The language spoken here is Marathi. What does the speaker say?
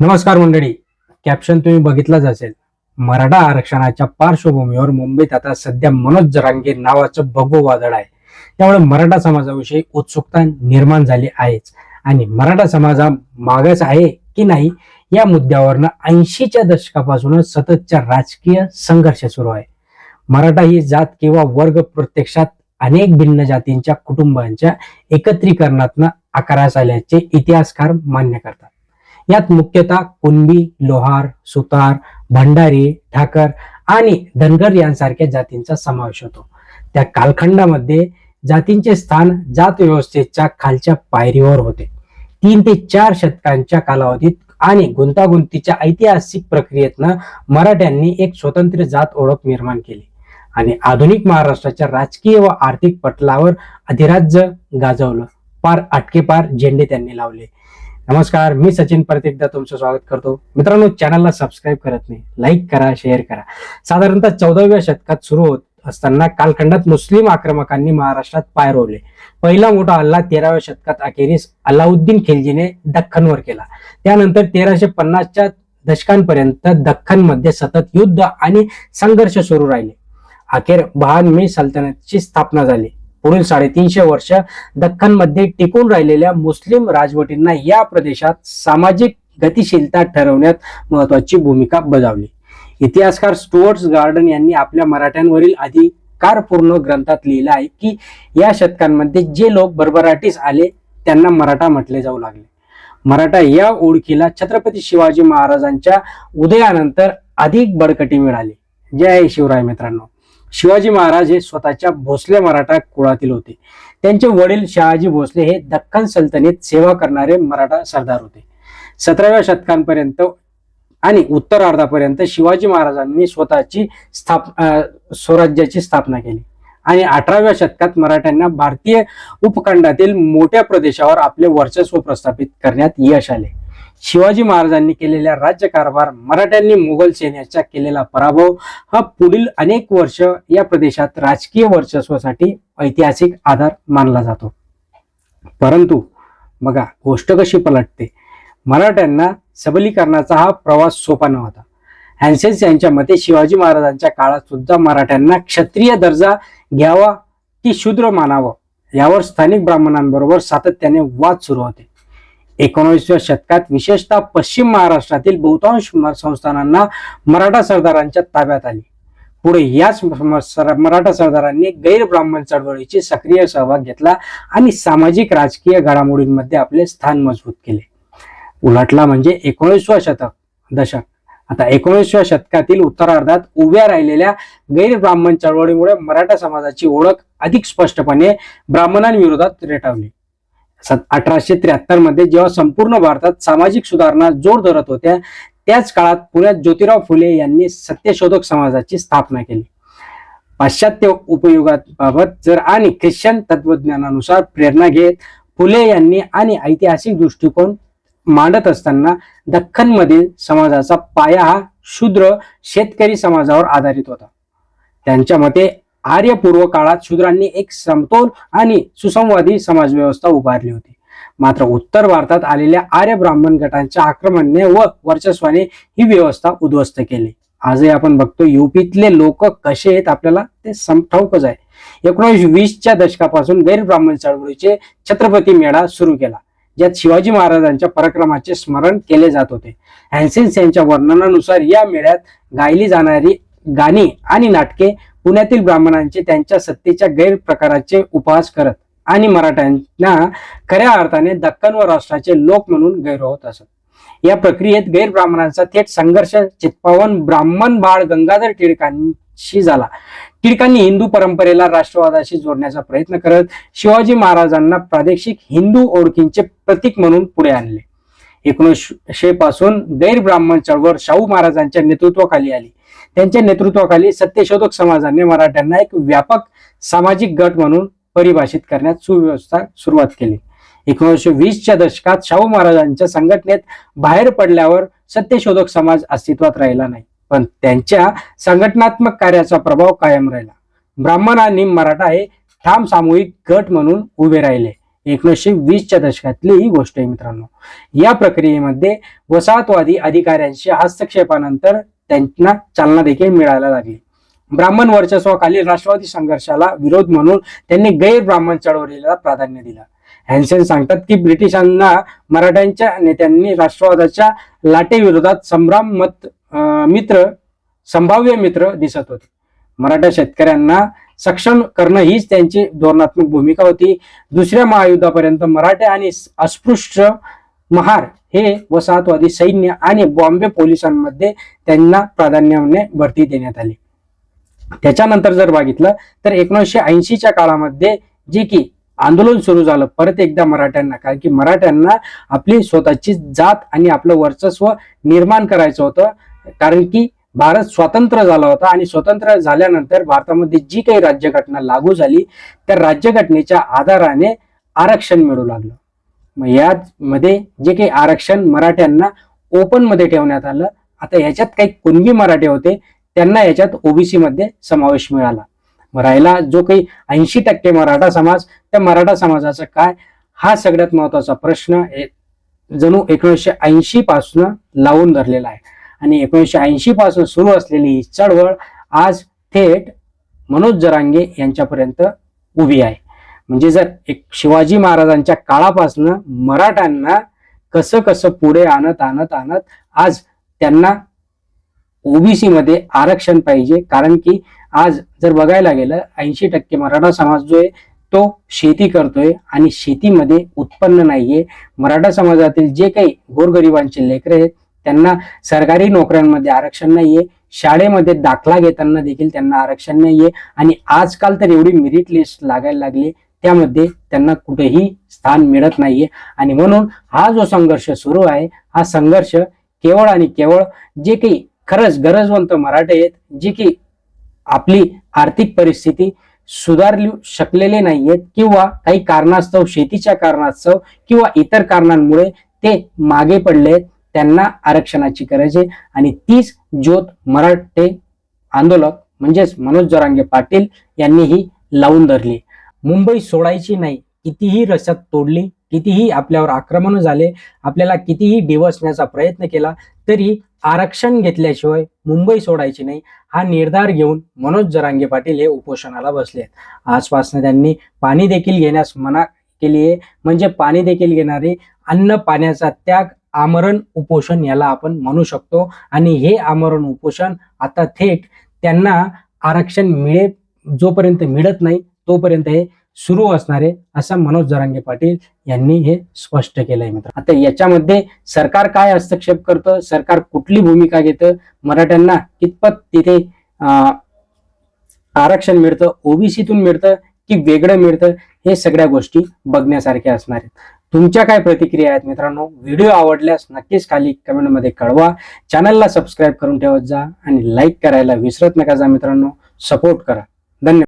नमस्कार मंडळी. कॅप्शन तुम्ही बघितलंच असेल. मराठा आरक्षणाच्या पार्श्वभूमीवर मुंबईत आता सध्या मनोज जरांगे नावाचं भगवं वादळ आहे. त्यामुळे मराठा समाजाविषयी उत्सुकता निर्माण झाली आहेच. आणि मराठा समाज हा मागास आहे की नाही या मुद्द्यावरनं 80च्या दशकापासूनच सततच्या राजकीय संघर्ष सुरू आहे. मराठा ही जात किंवा वर्ग प्रत्यक्षात अनेक भिन्न जातींच्या कुटुंबांच्या एकत्रीकरणातनं आकारास आल्याचे इतिहासकार मान्य करतात. यात मुख्यतः कुणबी, लोहार, सुतार, भंडारी, ठाकर आणि धनगर यांसारख्या जातींचा समावेश होतो. त्या कालखंडामध्ये जातींचे स्थान जात व्यवस्थेच्या खालच्या पायरीवर होते. 3 ते 4 शतकांच्या कालावधीत आणि गुंतागुंतीच्या ऐतिहासिक प्रक्रियेतनं मराठ्यांनी एक स्वतंत्र जात ओळख निर्माण केली आणि आधुनिक महाराष्ट्राच्या राजकीय व आर्थिक पटलावर अधिराज्य गाजवलं. पार अटकेपार झेंडे त्यांनी लावले. नमस्कार, मी सचिन परत एकदा तुमचं स्वागत करतो. मित्रांनो, चॅनलला सबस्क्राईब करत नाही, लाईक करा, शेअर करा. साधारणतः 14व्या शतकात सुरू होत असताना कालखंडात मुस्लिम आक्रमकांनी महाराष्ट्रात पाय रोवले. पहिला मोठा हल्ला 13व्या शतकात अखेरीस अलाउद्दीन खिलजीने दख्खनवर केला. त्यानंतर 1350च्या दशकांपर्यंत दख्खनमध्ये सतत युद्ध आणि संघर्ष सुरू राहिले. अखेर बहामनी सल्तनतची स्थापना झाली. पुढील 350 वर्ष दख्खनमध्ये टिकून राहिलेल्या मुस्लिम राजवटींना या प्रदेशात सामाजिक गतिशीलता ठरवण्यात महत्वाची भूमिका बजावली. इतिहासकार स्टुअर्ट गॉर्डन यांनी आपल्या मराठ्यांवरील अधिकारपूर्ण ग्रंथात लिहिलं आहे की या शतकांमध्ये जे लोक भरभराटीस आले त्यांना मराठा म्हटले जाऊ लागले. मराठा या ओळखीला छत्रपती शिवाजी महाराजांच्या उदयानंतर अधिक बळकटी मिळाली. जय शिवराय. मित्रांनो, शिवाजी महाराज हे स्वतःच्या भोसले मराठा कुळातील होते. त्यांचे वडील शहाजी भोसले हे दख्खन सल्तनतीत सेवा करणारे मराठा सरदार होते. 17व्या शतकांपर्यंत आणि उत्तरार्धापर्यंत शिवाजी महाराजांनी स्वतःची स्वराज्याची स्थापना केली आणि 18व्या शतकात मराठ्यांना भारतीय उपखंडातील मोठ्या प्रदेशावर आपले वर्चस्व प्रस्थापित करण्यात यश आले. शिवाजी महाराजांनी केलेल्या राज्यकारभार, मराठ्यांनी मुघल सैन्याचा केलेला पराभव हा पुढील अनेक वर्ष या प्रदेशात राजकीय वर्चस्वासाठी ऐतिहासिक आधार मानला जातो. परंतु बघा गोष्ट कशी पलटते. मराठ्यांना सबलीकरणाचा हा प्रवास सोपा नव्हता. हॅन्सेन्स यांच्या मते शिवाजी महाराजांच्या काळात सुद्धा मराठ्यांना क्षत्रिय दर्जा घ्यावा की शूद्र मानावं यावर स्थानिक ब्राह्मणांबरोबर सातत्याने वाद सुरू होते. 19व्या शतकात विशेषतः पश्चिम महाराष्ट्रातील बहुतांश संस्थानांना मराठा सरदारांच्या ताब्यात आली. पुढे याच मराठा सरदारांनी गैर ब्राह्मण चळवळीची सक्रिय सहभाग घेतला आणि सामाजिक राजकीय घडामोडींमध्ये आपले स्थान मजबूत केले. उलटला म्हणजे 19व्या दशक. आता 19व्या शतकातील उत्तरार्धात उभ्या राहिलेल्या गैर ब्राह्मण चळवळीमुळे मराठा समाजाची ओळख अधिक स्पष्टपणे ब्राह्मणांविरोधात रेटावली. 1873 मध्ये जेव्हा संपूर्ण भारतात सामाजिक सुधारणा जोर धरत होत्या त्याच काळात पुण्यात ज्योतिराव फुले यांनी सत्यशोधक समाजाची स्थापना केली. पाश्चात्य उपयोगाबाबत जर आणि ख्रिश्चन तत्वज्ञानानुसार प्रेरणा घेत फुले यांनी आणि ऐतिहासिक दृष्टिकोन मांडत असताना दख्खनमधील समाजाचा पाया हा शूद्र शेतकरी समाजावर आधारित होता. त्यांच्या मते आर्यपूर्व काळात शूद्रांनी एक समतोल आणि सुसंवादी समाजव्यवस्था उभारली होती. मात्र उत्तर भारतात आलेल्या आर्य ब्राह्मण गटांच्या आक्रमणाने व वर्चस्वाने ही व्यवस्था उद्ध्वस्त केली. आजही आपण बघतो युपीतले लोक कसे आहेत आपल्याला ते ठाऊकच आहे. 1920च्या दशकापासून गैर ब्राह्मण चळवळीचे छत्रपती मेळा सुरू केला ज्यात शिवाजी महाराजांच्या पराक्रमाचे स्मरण केले जात होते. हॅन्सेन्स यांच्या वर्णनानुसार या मेळ्यात गायली जाणारी गाणी आणि नाटके पुण्यातील ब्राह्मणांचे त्यांच्या सत्तेच्या गैरप्रकाराचे उपहास करत आणि मराठ्यांना खऱ्या अर्थाने दख्खन व राष्ट्राचे लोक म्हणून गैरवत असत. या प्रक्रियेत गैर ब्राह्मणांचा थेट संघर्ष चित्पावन ब्राह्मण बाळ गंगाधर टिळकांशी झाला. टिळकांनी हिंदू परंपरेला राष्ट्रवादाशी जोडण्याचा प्रयत्न करत शिवाजी महाराजांना प्रादेशिक हिंदू ओळखींचे प्रतीक म्हणून पुढे आणले. 1900 पासून गैर ब्राह्मण चळवळ शाहू महाराजांच्या नेतृत्वाखाली आली. त्यांच्या नेतृत्वाखाली सत्यशोधक समाजाने मराठ्यांना एक व्यापक सामाजिक गट म्हणून परिभाषित करण्यात सुरुवात केली. 1920च्या दशकात शाहू महाराजांच्या संघटनेत बाहेर पडल्यावर सत्यशोधक समाज अस्तित्वात राहिला नाही, पण त्यांच्या संघटनात्मक कार्याचा प्रभाव कायम राहिला. ब्राह्मण आणि मराठा हे ठाम सामूहिक गट म्हणून उभे राहिले. 1920च्या दशकातली ही गोष्ट आहे मित्रांनो. या प्रक्रियेमध्ये वसाहतवादी अधिकाऱ्यांच्या हस्तक्षेपानंतर त्यांना चालना देखील मिळायला लागली. ब्राह्मण वर्चस्वाखालील राष्ट्रवादी संघर्षाला विरोध म्हणून त्यांनी गैर ब्राह्मण चळवळीला प्राधान्य दिलं. हॅन्सेन सांगतात की ब्रिटिशांना मराठ्यांच्या नेत्यांनी राष्ट्रवादाच्या लाटेविरोधात संभाव्य मित्र दिसत होते. मराठा शेतकऱ्यांना सक्षम करणं हीच त्यांची धोरणात्मक भूमिका होती. दुसऱ्या महायुद्धापर्यंत मराठे आणि अस्पृश्य महार हे वसाहतवादी सैन्य आणि बॉम्बे पोलिसांमध्ये त्यांना प्राधान्याने भरती देण्यात आली. त्याच्यानंतर जर बघितलं तर 1980च्या काळामध्ये जे की आंदोलन सुरू झालं परत एकदा मराठ्यांना, कारण की मराठ्यांना आपली स्वतःची जात आणि आपलं वर्चस्व निर्माण करायचं होतं. कारण की भारत स्वतंत्र झाला होता आणि स्वतंत्र झाल्यानंतर भारतामध्ये जी काही राज्यघटना लागू झाली त्या राज्यघटनेच्या आधाराने आरक्षण मिळू लागलं. मग यामध्ये जे काही आरक्षण मराठ्यांना ओपन मध्ये ठेवण्यात आलं. आता ह्याच्यात काही कुणबी मराठे होते त्यांना याच्यात ओबीसी मध्ये समावेश मिळाला. राहिला जो काही 80% मराठा समाज, त्या मराठा समाजाचं काय, हा सगळ्यात महत्वाचा प्रश्न जणू 1980 पासून लावून धरलेला आहे. आणि 1980 पासून सुरू असलेली ही चळवळ आज थेट मनोज जरांगे यांच्यापर्यंत उभी आहे. म्हणजे जर एक शिवाजी महाराजांच्या काळापासून मराठ्यांना कसं कसं पुढे आणत आज त्यांना ओबीसी मध्ये आरक्षण पाहिजे. कारण की आज जर बघायला गेलं 80% मराठा समाज जो आहे तो शेती करतोय आणि शेतीमध्ये उत्पन्न नाहीये. मराठा समाजातील जे काही गोरगरिबांचे लेकरं आहेत त्यांना सरकारी नोकऱ्यांमध्ये आरक्षण नाहीये, शाळेमध्ये दाखला घेताना देखील त्यांना आरक्षण नाहीये. आणि आजकाल तर एवढी मेरिट लिस्ट लागायला लागली त्यामध्ये त्यांना कुठेही स्थान मिळत नाहीये. आणि म्हणून हा जो संघर्ष सुरू आहे हा संघर्ष केवळ आणि केवळ जे काही खरंच गरजवंत मराठे आहेत, जे की आपली आर्थिक परिस्थिती सुधारू शकलेले नाहीयेत किंवा काही कारणास्तव, शेतीच्या कारणास्तव किंवा इतर कारणांमुळे ते मागे पडले, त्यांना आरक्षणाची गरज आहे. आणि तीच ज्योत मराठे आंदोलक म्हणजेच मनोज जरांगे पाटील यांनी ही लावून धरली. मुंबई सोडायची नाही, कितीही रस्त्यात तोडली, कितीही आपल्यावर आक्रमण झाले, आपल्याला कितीही डिवसण्याचा प्रयत्न केला तरी आरक्षण घेतल्याशिवाय मुंबई सोडायची नाही हा निर्धार घेऊन मनोज जरांगे पाटील हे उपोषणाला बसले. आजपासून त्यांनी पाणी देखील घेण्यास मना केली आहे. म्हणजे पाणी देखील घेणारे अन्न पाण्याचा त्याग आमरण उपोषण याला आपण म्हणू शकतो. आणि हे आमरण उपोषण आता थेट त्यांना आरक्षण जोपर्यंत मिळत नाही तोपर्यंत हे सुरू असणार आहे असं मनोज जरांगे पाटील यांनी हे स्पष्ट केलंय मित्र. आता याच्यामध्ये सरकार काय हस्तक्षेप करतं, सरकार कुठली भूमिका घेतं, मराठ्यांना कितपत तिथे आरक्षण मिळतं, ओबीसीतून मिळतं की वेगळं मिळतं, हे सगळ्या गोष्टी बघण्यासारख्या असणार आहेत. तुमच्या काय प्रतिक्रिया आहेत मित्रांनो? व्हिडिओ आवडल्यास नक्कीच खाली कमेंटमध्ये कळवा. चॅनलला सबस्क्राईब करून ठेवत जा आणि लाईक करायला विसरत नका जा मित्रांनो. सपोर्ट करा. धन्यवाद.